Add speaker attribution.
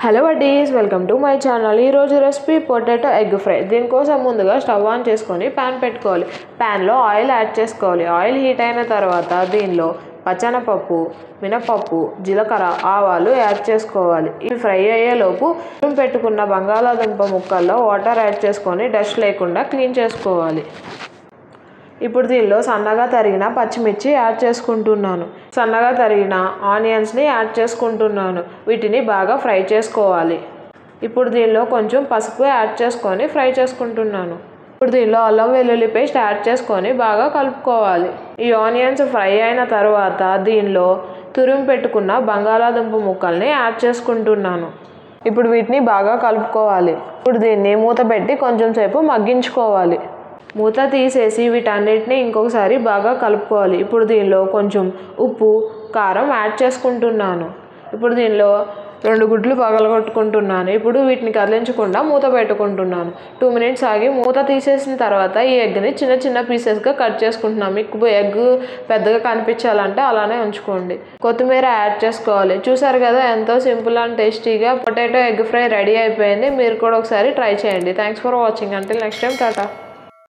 Speaker 1: Hello buddies, welcome to my channel. ఈరోజు recipe potato egg fry. దీనికోసం ముందుగా stove on చేసుకొని ప్యాన్ పెట్టుకోవాలి. ప్యాన్లో ఆయిల్ యాడ్ చేసుకోవాలి. ఆయిల్ హీట్ అయిన తర్వాత దీనిలో పచ్చనపప్పు, మినపప్పు, జీలకర్ర, ఆవాలు యాడ్ చేసుకోవాలి. ఇవి ఫ్రై అయ్యేలోపు పెట్టుకున్న బంగాళాదుంప ముక్కల్లో వాటర్ యాడ్ చేసుకొని డస్ట్ లేకుండా క్లీన్ చేసుకోవాలి. ఇప్పుడు దీనిలో సన్నగా తరిగిన పచ్చిమిర్చి యాడ్ చేసుకుంటున్నాను. సన్నగా తరిగిన ఆనియన్స్ని యాడ్ చేసుకుంటున్నాను. వీటిని బాగా ఫ్రై చేసుకోవాలి. ఇప్పుడు దీనిలో కొంచెం పసుపు యాడ్ చేసుకొని ఫ్రై చేసుకుంటున్నాను. ఇప్పుడు దీనిలో అల్లం వెల్లుల్లి పేస్ట్ యాడ్ చేసుకొని బాగా కలుపుకోవాలి. ఈ ఆనియన్స్ ఫ్రై అయిన తర్వాత దీనిలో తురిమి పెట్టుకున్న బంగాళాదుంప ముక్కల్ని యాడ్ చేసుకుంటున్నాను. ఇప్పుడు వీటిని బాగా కలుపుకోవాలి. ఇప్పుడు దీన్ని మూత పెట్టి కొంచెం సేపు మగ్గించుకోవాలి. మూత తీసేసి వీటన్నిటిని ఇంకొకసారి బాగా కలుపుకోవాలి. ఇప్పుడు దీనిలో కొంచెం ఉప్పు, కారం యాడ్ చేసుకుంటున్నాను. ఇప్పుడు దీనిలో 2 గుడ్లు పగలగొట్టుకుంటున్నాను. ఇప్పుడు వీటిని కదిలించకుండా మూత పెట్టుకుంటున్నాను. 2 మినిట్స్ ఆగి మూత తీసేసిన తర్వాత ఈ ఎగ్ని చిన్న చిన్న పీసెస్గా కట్ చేసుకుంటున్నాను. మీకు ఎగ్ పెద్దగా కనిపించాలంటే అలానే ఉంచుకోండి. కొత్తిమీర యాడ్ చేసుకోవాలి. చూసారు కదా, ఎంతో సింపుల్ అండ్ టేస్టీగా పొటాటో ఎగ్ ఫ్రై రెడీ అయిపోయింది. మీరు కూడా ఒకసారి ట్రై చేయండి. Thanks for watching. Until next time, Tata.